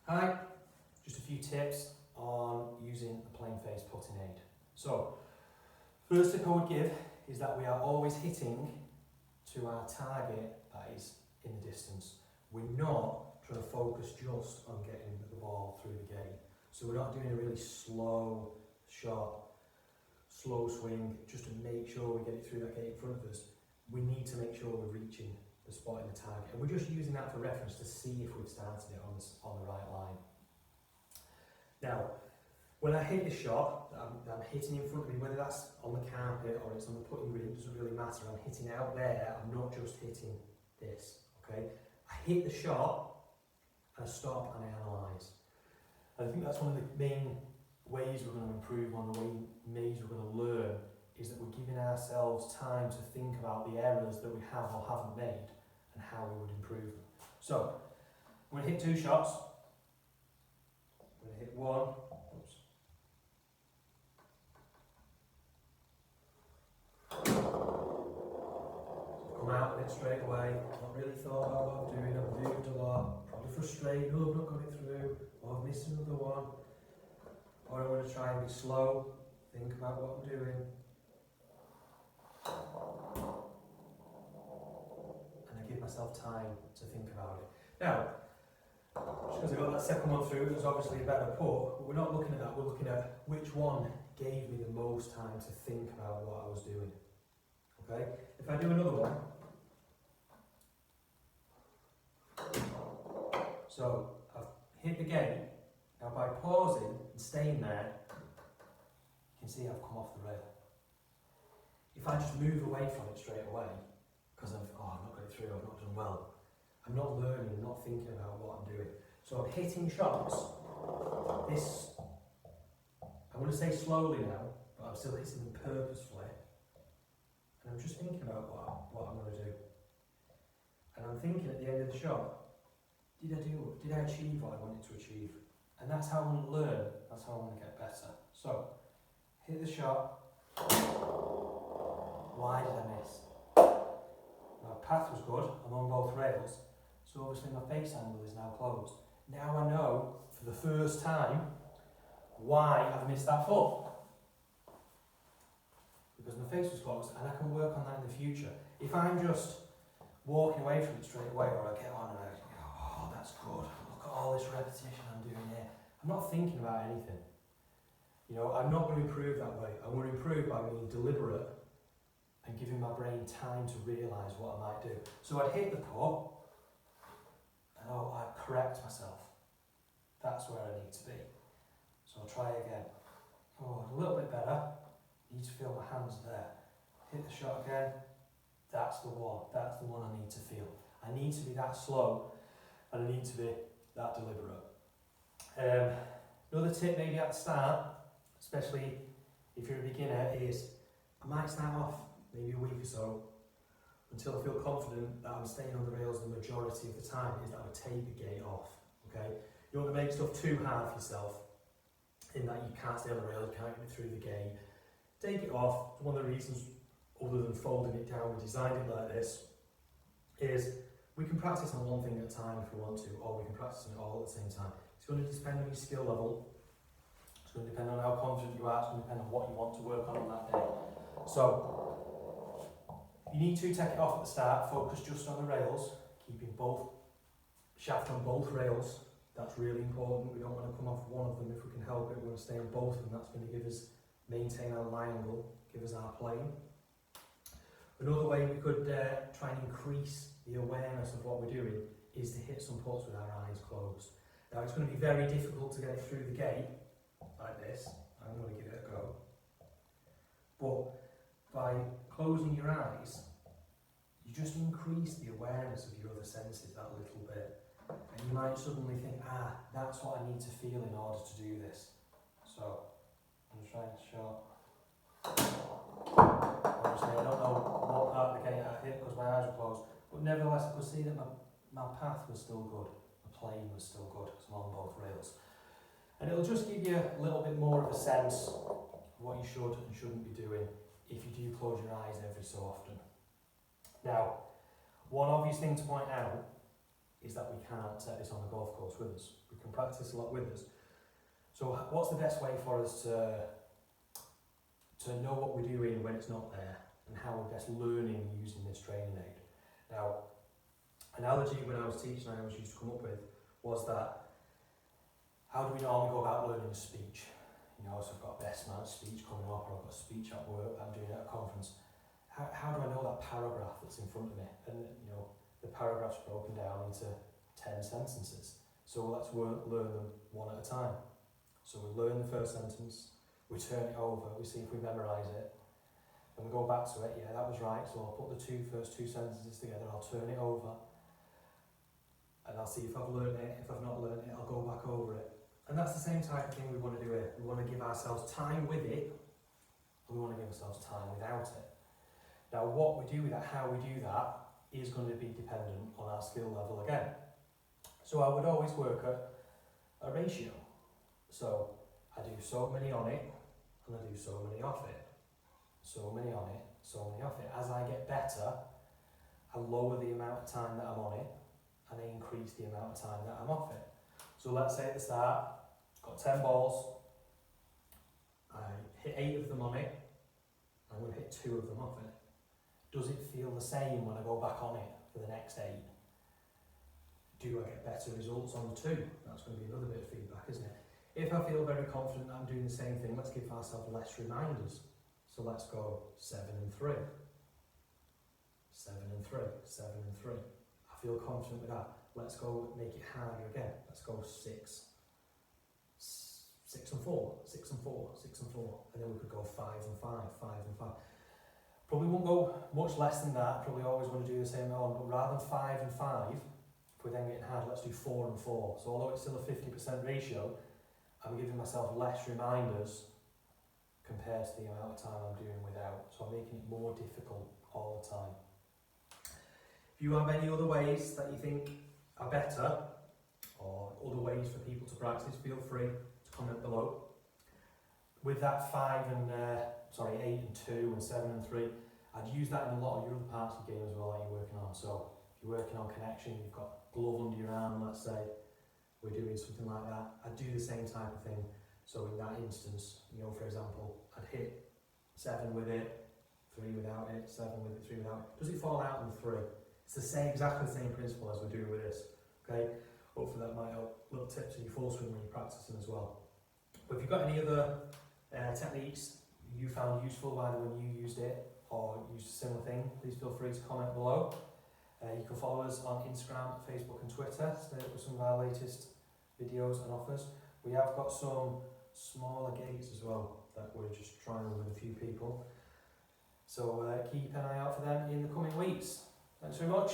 Hi, just a few tips on using a plane face putting aid. So, first tip I would give is that we are always hitting to our target that is in the distance. We're not trying to focus just on getting the ball through the gate. So we're not doing a really slow shot, slow swing, just to make sure we get it through that gate in front of us. We need to make sure we're reaching the spot in the target. And we're just using that for reference to see if we've started it on the right line. Now, when I hit the shot that I'm hitting in front of me, whether that's on the carpet or it's on the putting green, it doesn't really matter. I'm hitting out there, I'm not just hitting this, okay? I hit the shot and I stop and I analyse. And I think that's one of the main ways we're going to improve on, the ways we're going to learn, is that we're giving ourselves time to think about the errors that we have or haven't made and how we would improve them. So, I'm going to hit two shots. I'm going to hit one. Oops. Come out with it straight away. Not really thought about what I'm doing. I've moved a lot. Probably frustrated. No, I've not got it through. Or I've missed another one. Or I want to try and be slow. Think about what I'm doing. And I give myself time to think about it. Now, just because I got that second one through, it was obviously a better putt, but we're not looking at that. We're looking at which one gave me the most time to think about what I was doing. Okay? If I do another one, so I've hit the gate. Now by pausing and staying there, you can see I've come off the rail. If I just move away from it straight away, because I've not got it through, I've not done well, I'm not learning, I'm not thinking about what I'm doing. So I'm hitting shots, I'm going to say slowly now, but I'm still hitting them purposefully. And I'm just thinking about what I'm going to do. And I'm thinking at the end of the shot, did I achieve what I wanted to achieve? And that's how I want to learn, that's how I want to get better. So, hit the shot. Why did I miss? My path was good, I'm on both rails, so obviously my face angle is now closed. Now I know, for the first time, why I've missed that foot. Because my face was closed, and I can work on that in the future. If I'm just walking away from it straight away, or I get on and I go, oh, that's good, look at all this repetition I'm doing here. I'm not thinking about anything. You know, I'm not going to improve that way. I'm going to improve by being deliberate and giving my brain time to realise what I might do. So I'd hit the putt, and I'd correct myself. That's where I need to be. So I'll try again. Oh, a little bit better. Need to feel my hands there. Hit the shot again. That's the one. That's the one I need to feel. I need to be that slow, and I need to be that deliberate. Another tip maybe at the start, especially if you're a beginner, is I might start off maybe a week or so until I feel confident that I'm staying on the rails the majority of the time, is that I would take the gate off. Okay? You don't want to make stuff too hard for yourself, in that you can't stay on the rail, you can't get through the gate. Take it off. One of the reasons, other than folding it down, we designed it like this, is we can practice on one thing at a time if we want to, or we can practice on it all at the same time. It's going to depend on your skill level. It's going to depend on how confident you are. It's going to depend on what you want to work on that day. So, if you need to take it off at the start, focus just on the rails, keeping both shaft on both rails. That's really important. We don't want to come off one of them if we can help it. We want to stay on both of them. That's going to give us, maintain our line angle, give us our plane. Another way we could try and increase the awareness of what we're doing is to hit some putts with our eyes closed. Now it's going to be very difficult to get it through the gate like this. I'm going to give it a go. But by closing your eyes, you just increase the awareness of your other senses that little bit. And you might suddenly think, that's what I need to feel in order to do this. So, I'm trying to show. Obviously, I don't know what part of the gate I hit because my eyes were closed, but nevertheless, I could see that my path was still good, the plane was still good, because I'm on both rails. And it'll just give you a little bit more of a sense of what you should and shouldn't be doing if you do close your eyes every so often. Now, one obvious thing to point out is that we can't take this on the golf course with us. We can practice a lot with us. So what's the best way for us to know what we're doing when it's not there, and how we're best learning using this training aid? Now, analogy when I was teaching I always used to come up with was that, how do we normally go about learning a speech? You know, so I've got a best man speech coming up, or I've got a speech at work that I'm doing at a conference. How do I know that paragraph that's in front of me? And you know, the paragraph's broken down into 10 sentences. So let's learn them one at a time. So we learn the first sentence, we turn it over, we see if we memorise it, and we go back to it. Yeah, that was right. So I'll put the first two sentences together, I'll turn it over, and I'll see if I've learned it. If I've not learned it, I'll go back over it. And that's the same type of thing we want to do here. We want to give ourselves time with it, and we want to give ourselves time without it. Now, what we do with that, how we do that, is going to be dependent on our skill level again. So I would always work at a ratio. So I do so many on it, and I do so many off it. So many on it, so many off it. As I get better, I lower the amount of time that I'm on it, and I increase the amount of time that I'm off it. So let's say at the start, got 10 balls, I hit 8 of them on it, I'm going to hit 2 of them off it. Does it feel the same when I go back on it for the next 8? Do I get better results on the 2? That's going to be another bit of feedback, isn't it? If I feel very confident that I'm doing the same thing, let's give ourselves less reminders. So let's go 7 and 3. 7 and 3, 7 and 3. I feel confident with that. Let's go make it harder again. Let's go 6. 6 and 4, 6 and 4, 6 and 4. And then we could go 5 and 5, 5 and 5. Probably won't go much less than that. Probably always want to do the same on. But rather than 5 and 5, if we're then getting hard, let's do 4 and 4. So although it's still a 50% ratio, I'm giving myself less reminders compared to the amount of time I'm doing without. So I'm making it more difficult all the time. If you have any other ways that you think are better, or other ways for people to practice, feel free to comment below. With that 8 and 2 and 7 and 3, I'd use that in a lot of your other parts of the game as well that you're working on. So if you're working on connection, you've got glove under your arm, let's say, we're doing something like that. I'd do the same type of thing. So in that instance, you know, for example, I'd hit 7 with it, 3 without it, 7 with it, 3 without it. Does it fall out on the 3? It's the same, exactly the same principle as we're doing with this. Okay, hopefully that might help. Little tips in your full swing when you're practicing as well. But if you've got any other techniques you found useful, either when you used it or used a similar thing, please feel free to comment below. You can follow us on Instagram, Facebook and Twitter. Stay up with some of our latest videos and offers. We have got some smaller gates as well that we're just trying with a few people. So keep an eye out for them in the coming weeks. Thanks very much.